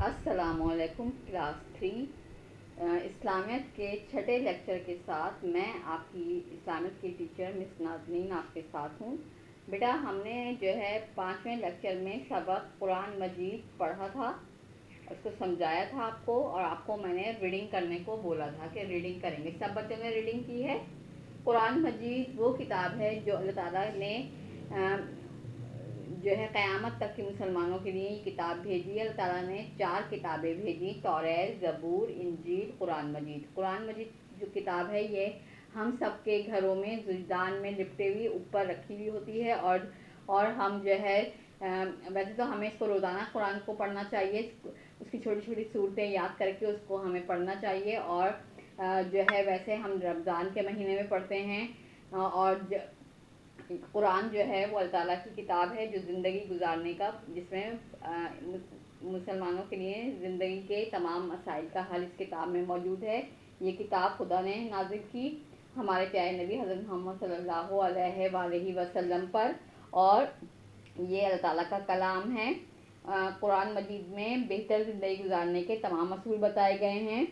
अस्सलामुअलैकुम क्लास 3 इस्लामियत के छठे लेक्चर के साथ मैं आपकी इस्लामियत की टीचर मिस नाज़नीन आपके साथ हूँ। बेटा हमने जो है 5वें लेक्चर में सबक कुरान मजीद पढ़ा था, उसको समझाया था आपको, और आपको मैंने रीडिंग करने को बोला था कि रीडिंग करेंगे। सब बच्चों ने रीडिंग की है। कुरान मजीद वो किताब है जो अल्लाह ताला ने जो है क़यामत तक के मुसलमानों के लिए ये किताब भेजी है। अल्लाह ताला ने 4 किताबें भेजी, तौरात, ज़बूर, इंजील, कुरान मजीद। कुरान मजीद जो किताब है ये हम सब के घरों में जुजदान में लिपटे हुई ऊपर रखी हुई होती है, और हम जो है वैसे तो हमें इसको रोज़ाना कुरान को पढ़ना चाहिए, उसकी छोटी छोटी सूरतें याद करके उसको हमें पढ़ना चाहिए। और जो है वैसे हम रमज़ान के महीने में पढ़ते हैं, और कुरान जो है वो अल्लाह ताला की किताब है जो ज़िंदगी गुजारने का, जिसमें मुसलमानों के लिए ज़िंदगी के तमाम मसाइल का हल इस किताब में मौजूद है। ये किताब खुदा ने नाजिल की हमारे प्यारे नबी हज़रत मोहम्मद सल्लल्लाहु अलैहि वसल्लम पर, और ये अल्लाह ताला का कलाम है। कुरान मजीद में बेहतर ज़िंदगी गुजारने के तमाम असूल बताए गए हैं।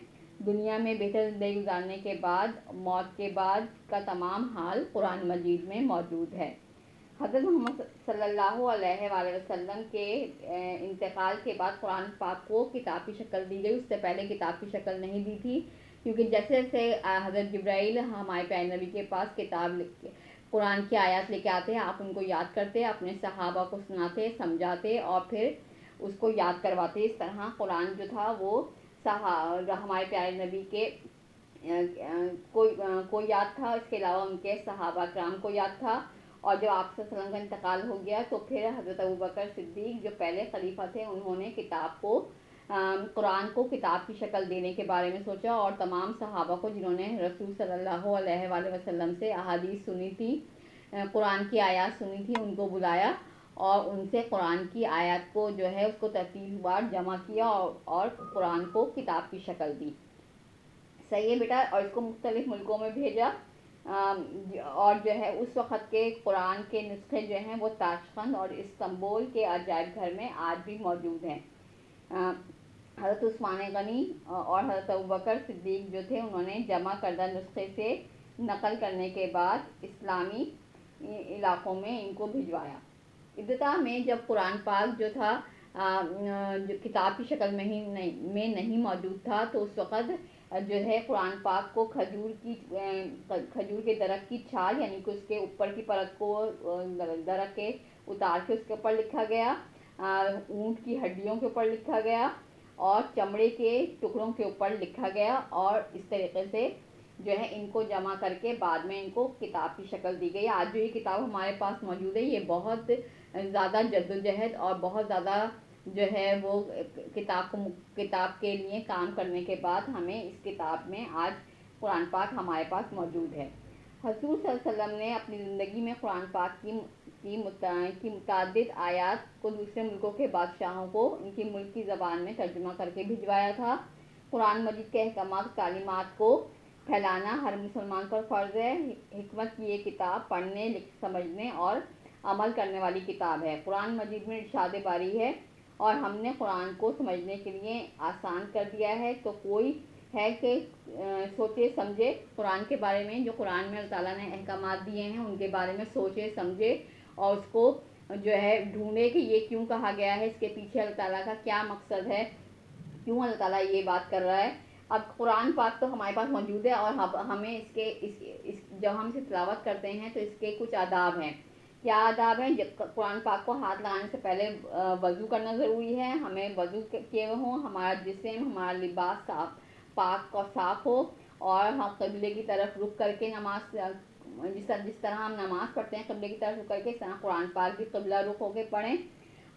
दुनिया में बेहतर ज़िंदगी गुजारने के बाद, मौत के बाद का तमाम हाल कुरान मजीद में मौजूद है। हज़रत मोहम्मद सल्लल्लाहु अलैहि वसल्लम के इंतकाल के बाद कुरान पाक को किताब की शक्ल दी गई। उससे पहले किताब की शक्ल नहीं दी थी, क्योंकि जैसे जैसे हज़रत जिब्राइल हमारे प्यारे नबी के पास किताब कुरान की आयत लेके आते हैं, आप उनको याद करते, अपने सहाबा को सुनाते, समझाते और फिर उसको याद करवाते। इस तरह कुरान जो था वो हमारे प्यारे नबी के कोई याद था, इसके अलावा उनके सहाबा कराम को याद था। और जब आप सल्लल्लाहु अलैहि वसल्लम का इंतकाल हो गया तो फिर हज़रत अबू बकर सिद्दीक जो पहले खलीफा थे, उन्होंने किताब को कुरान को किताब की शक्ल देने के बारे में सोचा, और तमाम सहाबा को जिन्होंने रसूल सल्लल्लाहु अलैहि वसल्लम से अहादीस सुनी थी, कुरान की आयत सुनी थी, उनको बुलाया और उनसे कुरान की आयत को जो है उसको तरतीबवार जमा किया, और कुरान को किताब की शक्ल दी। सही है बेटा। और इसको मुख्तलिफ मुल्कों में भेजा, और जो है उस वक़्त के कुरान के नुस्खे जो हैं वो ताशकंद और इस्तांबुल के अजायब घर में आज भी मौजूद हैं। हज़रत उस्मान गनी और हज़रत अबू बकर सिद्दीक जो थे, उन्होंने जमा करदा नुस्खे से नकल करने के बाद इस्लामी इलाक़ों में इनको भिजवाया। इब्तिदा में जब कुरान पाक जो था जो किताब की शक्ल में नहीं मौजूद था, तो उस वक़्त जो है कुरान पाक को खजूर के दरख्त की छाल, यानी कि उसके ऊपर की परत को दरख्त के उतार के उसके ऊपर लिखा गया, ऊँट की हड्डियों के ऊपर लिखा गया और चमड़े के टुकड़ों के ऊपर लिखा गया, और इस तरीके से जो है इनको जमा करके बाद में इनको किताब की शक्ल दी गई। आज जो ये किताब हमारे पास मौजूद है, ये बहुत ज़्यादा जद्दोजहद और बहुत ज़्यादा जो है वो किताब के लिए काम करने के बाद हमें इस किताब में आज कुरान पाक हमारे पास मौजूद है। हज़ूर सल्लल्लाहु अलैहि वसल्लम ने अपनी ज़िंदगी में कुरान पाक की मुतादिद आयात को दूसरे मुल्कों के बादशाहों को उनकी मुल्क की ज़बान में तर्जुमा करके भिजवाया था। कुरान मजीद के अहकामात तालीमात को फैलाना हर मुसलमान पर फ़र्ज़ है। हिकमत की ये किताब पढ़ने, समझने और अमल करने वाली किताब है। कुरान मजीद में इरशाद बारी है, और हमने कुरान को समझने के लिए आसान कर दिया है। तो कोई है कि सोचे समझे कुरान के बारे में, जो कुरान में अल्लाह ताला ने अहकामात दिए हैं उनके बारे में सोचे समझे, और उसको जो है ढूंढे कि ये क्यों कहा गया है, इसके पीछे अल्लाह ताला का क्या मकसद है, क्यों अल्लाह ताला ये बात कर रहा है। अब कुरान पाक तो हमारे पास मौजूद है, और हमें जब हम इसे तिलावत करते हैं तो इसके कुछ आदाब हैं। क्या आदाब हैं? कुरान पाक को हाथ लगाने से पहले वज़ू करना ज़रूरी है। हमें वज़ू किए हुए हों, हमारा जिस्म, हमारा लिबास पाक और साफ़ हो, और हम क़िबले की तरफ रुख करके नमाज, जिस तरह हम नमाज़ पढ़ते हैं क़िबले की तरफ रुख करके, इस तरह कुरान पाक भी क़िबला रुख होकर पढ़ें,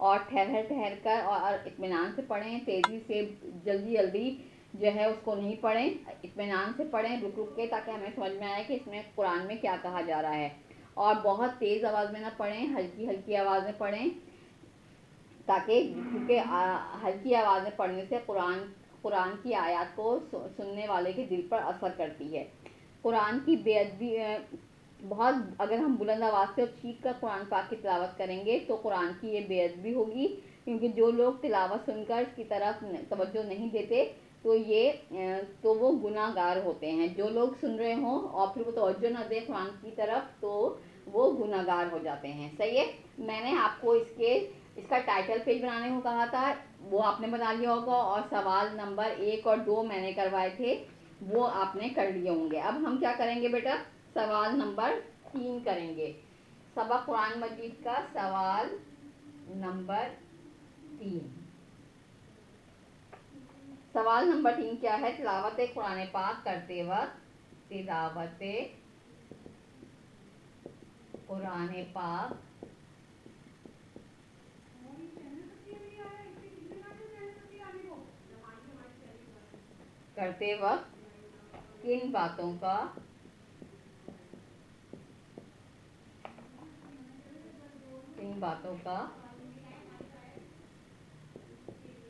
और ठहर कर और इत्मीनान से पढ़ें। तेज़ी से जल्दी जो है उसको नहीं पढ़ें, इत्मीनान से पढ़ें, रुक रुक के, ताकि हमें समझ में आए कि इसमें कुरान में क्या कहा जा रहा है। और बहुत तेज़ आवाज़ में ना पढ़ें, हल्की हल्की आवाज़ में पढ़ें, ताकि क्योंकि हल्की आवाज़ में पढ़ने से कुरान की आयत को सुनने वाले के दिल पर असर करती है। कुरान की बेअदबी अगर हम बुलंद आवाज़ से और चीख कर कुरान पाक की तिलावत करेंगे तो कुरान की ये बेअदबी होगी। क्योंकि जो लोग तिलावत सुनकर इसकी तरफ तवज्जो नहीं देते तो वो गुनाहगार होते हैं। जो लोग सुन रहे हों और फिर वो तवज्जो ना दें कुरान की तरफ तो वो गुनाहगार हो जाते हैं। सही है। मैंने आपको इसका टाइटल पेज बनाने को कहा था, वो आपने बना लिया होगा, और सवाल नंबर 1 और 2 मैंने करवाए थे, वो आपने कर लिए होंगे। अब हम क्या करेंगे बेटा, सवाल नंबर 3 करेंगे। सबक कुरान मजीद का सवाल नंबर 3। सवाल नंबर 3 क्या है? तिलावत कुरान पाक करते वक्त, तिलावत कुरान पाक करते वक्त किन बातों का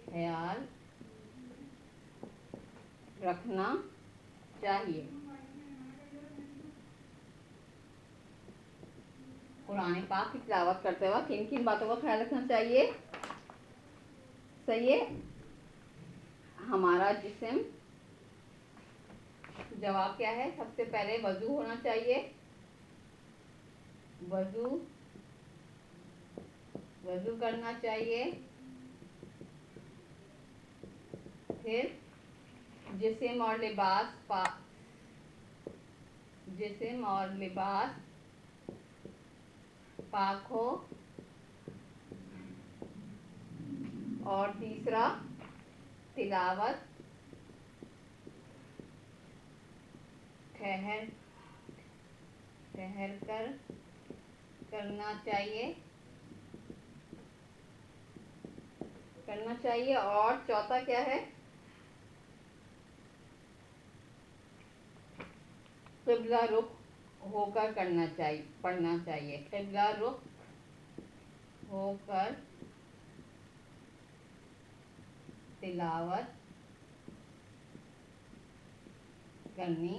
ख्याल रखना चाहिए? कुरान पाक की तिलावत करते वक्त किन किन बातों का ख्याल रखना चाहिए? सही है। हमारा जिस्म, जवाब क्या है? सबसे पहले वजू होना चाहिए, वजू करना चाहिए। फिर जिस्म और लिबास पाक हो। और तीसरा, तिलावत ठहर कर करना चाहिए। और चौथा क्या है? क़िबला रुख होकर पढ़ना चाहिए। क़िबला रुख होकर तिलावत करनी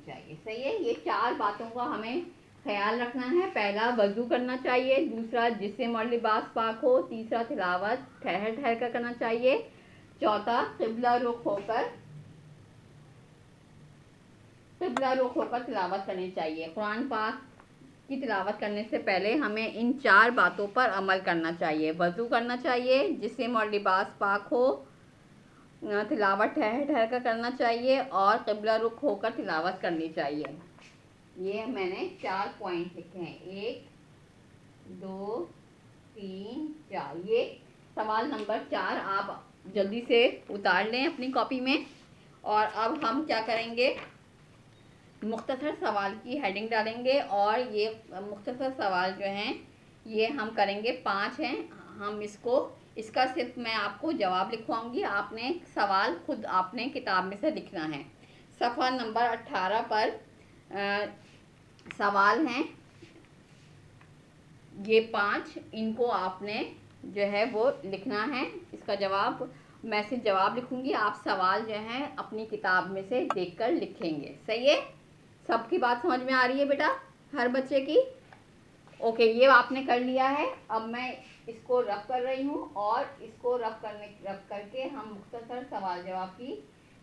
चाहिए। सही है। ये 4 बातों का हमें ख्याल रखना है। पहला, वजू करना चाहिए। दूसरा, जिस्म और लिबास पाक हो। तीसरा, तिलावत ठहर कर करना चाहिए। चौथा, क़िबला रुख होकर तिलावत करनी चाहिए। कुरान पाक की तिलावत करने से पहले हमें इन 4 बातों पर अमल करना चाहिए। वजू करना चाहिए, जिस्म और लिबास पाक हो, तिलावत ठहर कर करना चाहिए, और क़िबला रुख होकर तिलावत करनी चाहिए। ये मैंने 4 पॉइंट लिखे हैं, 1 2 3 4। ये सवाल नंबर 4 आप जल्दी से उतार लें अपनी कॉपी में। और अब हम क्या करेंगे, मुख्तसर सवाल की हेडिंग डालेंगे, और ये मुख्तसर सवाल जो हैं ये हम करेंगे 5 हैं। हम इसका सिर्फ मैं आपको जवाब लिखवाऊंगी, आपने सवाल खुद आपने किताब में से लिखना है। सफ़ा नंबर 18 पर सवाल हैं ये 5, इनको आपने जो है वो लिखना है। इसका जवाब मैं सिर्फ जवाब लिखूंगी, आप सवाल जो हैं अपनी किताब में से देखकर लिखेंगे। सही है। सबकी बात समझ में आ रही है बेटा, हर बच्चे की? ओके, ये आपने कर लिया है। अब मैं इसको रफ कर रही हूँ, और इसको रफ करके हम मुख्तसर सवाल जवाब की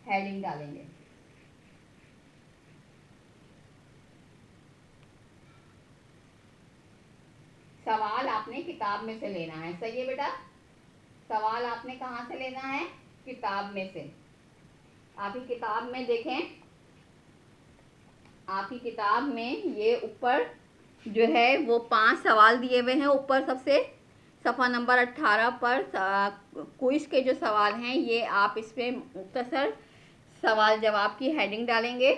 हेडिंग डालेंगे। सवाल आपने किताब में से लेना है। सही है बेटा। सवाल आपने कहाँ से लेना है? किताब में से। आप ही किताब में देखें, आपकी किताब में ये ऊपर जो है वो 5 सवाल दिए हुए हैं। ऊपर सबसे सफ़ा नंबर 18 पर क्विज के जो सवाल हैं ये आप इस पर मुख्तसर सवाल जवाब की हेडिंग डालेंगे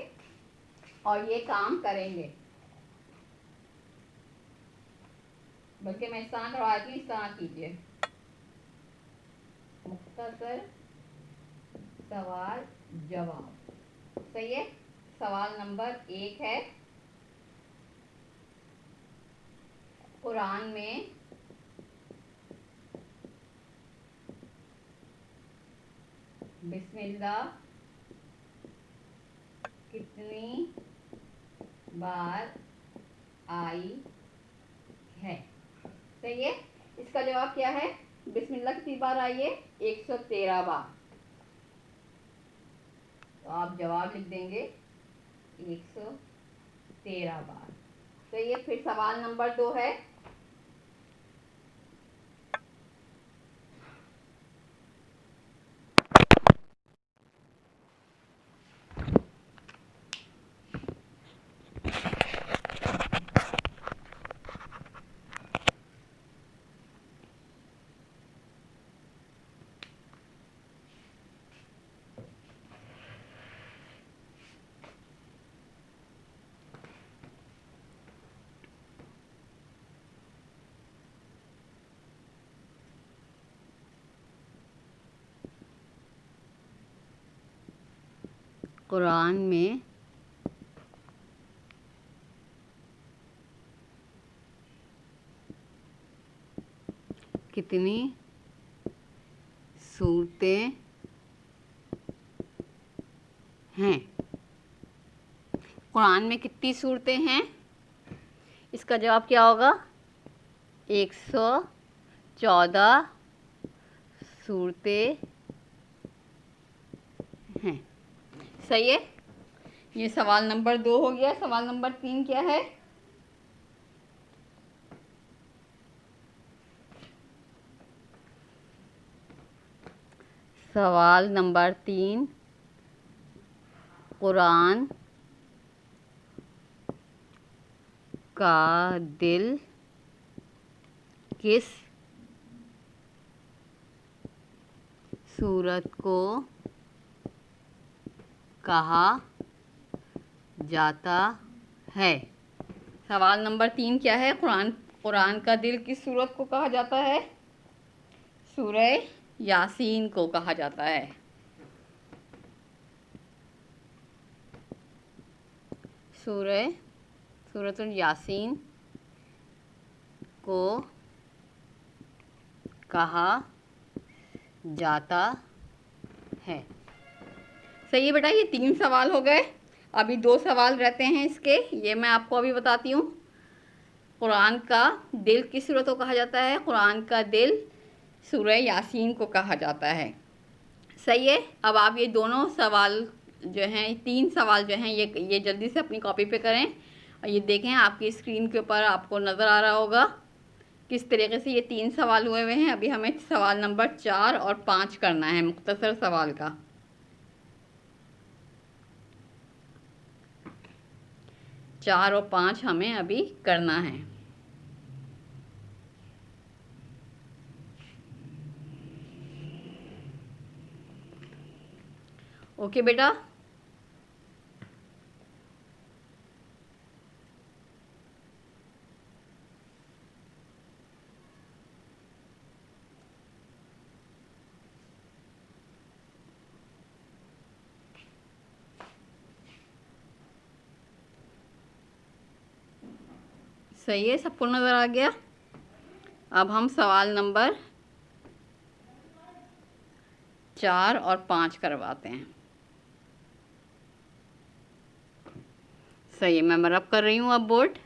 और ये काम करेंगे। बल्कि मैं इस तरह करवाती हूँ, इस तरह कीजिए। मुख्तसर सवाल जवाब। सही है। सवाल नंबर 1 है, कुरान में बिस्मिल्लाह कितनी बार आई है? सही है। इसका जवाब क्या है? बिस्मिल्लाह कितनी बार आई है? 113 बार। तो आप जवाब लिख देंगे 113 बार। सही है। फिर सवाल नंबर 2 है, कुरान में कितनी सूरतें हैं? कुरान में कितनी सूरतें हैं? इसका जवाब क्या होगा? 114 सूरतें हैं। सही है। ये सवाल नंबर 2 हो गया। सवाल नंबर 3 क्या है? सवाल नंबर 3, कुरान का दिल किस सूरत को कहा जाता है? सवाल नंबर 3 क्या है? कुरान का दिल किस सूरत को कहा जाता है? सूरह यासीन को कहा जाता है। सूरतुल यासीन को कहा जाता है। सही है बेटा। ये 3 सवाल हो गए। अभी 2 सवाल रहते हैं इसके, ये मैं आपको अभी बताती हूँ। कुरान का दिल किस सूरत को कहा जाता है? कुरान का दिल सूरह यासीन को कहा जाता है। सही है। अब आप ये दोनों सवाल जो हैं, 3 सवाल जो हैं, ये जल्दी से अपनी कॉपी पे करें और ये देखें आपकी स्क्रीन के ऊपर आपको नज़र आ रहा होगा किस तरीके से ये 3 सवाल हुए हुए हैं। अभी हमें सवाल नंबर 4 और 5 करना है, मुख्तसर सवाल का। 4 और 5 हमें अभी करना है। ओके बेटा। सही है, सबको नज़र आ गया। अब हम सवाल नंबर 4 और 5 करवाते हैं। सही है, मैं रब कर रही हूँ अब बोर्ड।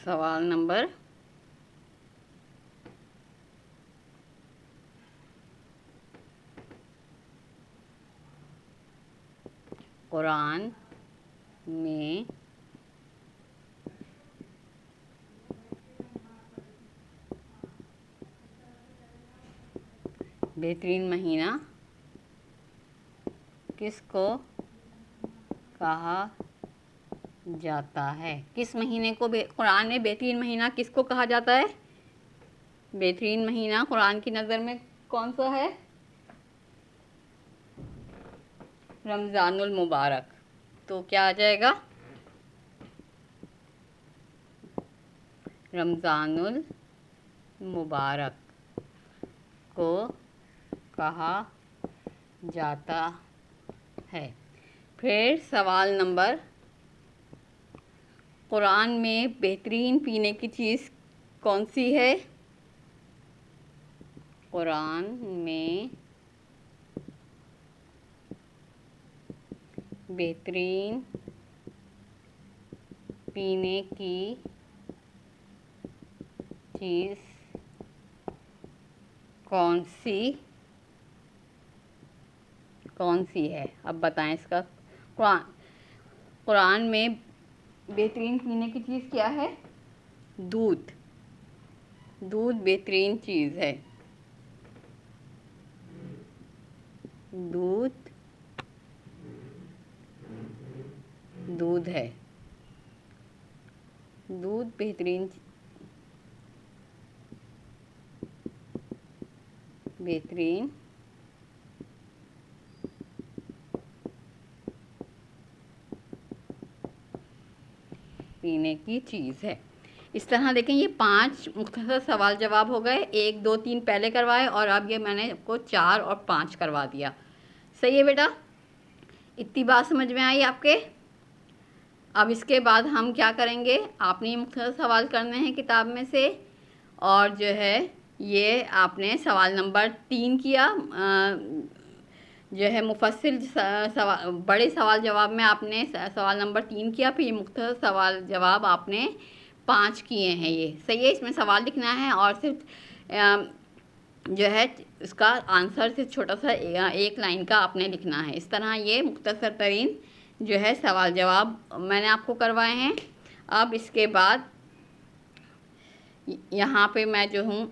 सवाल नंबर 'कुरान में बेहतरीन महीना किसको कहा जाता है? किस महीने को कुरान में बेहतरीन महीना किसको कहा जाता है? बेहतरीन महीना कुरान की नज़र में कौन सा है? रमज़ानुल मुबारक। तो क्या आ जाएगा? रमज़ानुल मुबारक को कहा जाता है। फिर सवाल नंबर, कुरान में बेहतरीन पीने की चीज़ कौन सी है? कुरान में बेहतरीन पीने की चीज़ कौन सी है? अब बताएं इसका। कुरान में बेहतरीन पीने की चीज़ क्या है? दूध। दूध बेहतरीन चीज़ है। दूध है। दूध बेहतरीन पीने की चीज़ है। इस तरह देखें, ये 5 मुख्तसर सवाल जवाब हो गए। 1, 2, 3 पहले करवाए और अब ये मैंने आपको 4 और 5 करवा दिया। सही है बेटा? इतनी बात समझ में आई आपके? अब इसके बाद हम क्या करेंगे, आपने मुख्तसर सवाल करने हैं किताब में से, और जो है ये आपने सवाल नंबर 3 किया, जो है मुफस्सिल बड़े सवाल जवाब में आपने सवाल नंबर 3 किया। फिर मुख्तसर सवाल जवाब आपने 5 किए हैं। ये सही है? इसमें सवाल लिखना है और सिर्फ जो है इसका आंसर सिर्फ छोटा सा 1 लाइन का आपने लिखना है। इस तरह ये मुख्तसर तरीन जो है सवाल जवाब मैंने आपको करवाए हैं। अब इसके बाद यहाँ पे मैं जो हूँ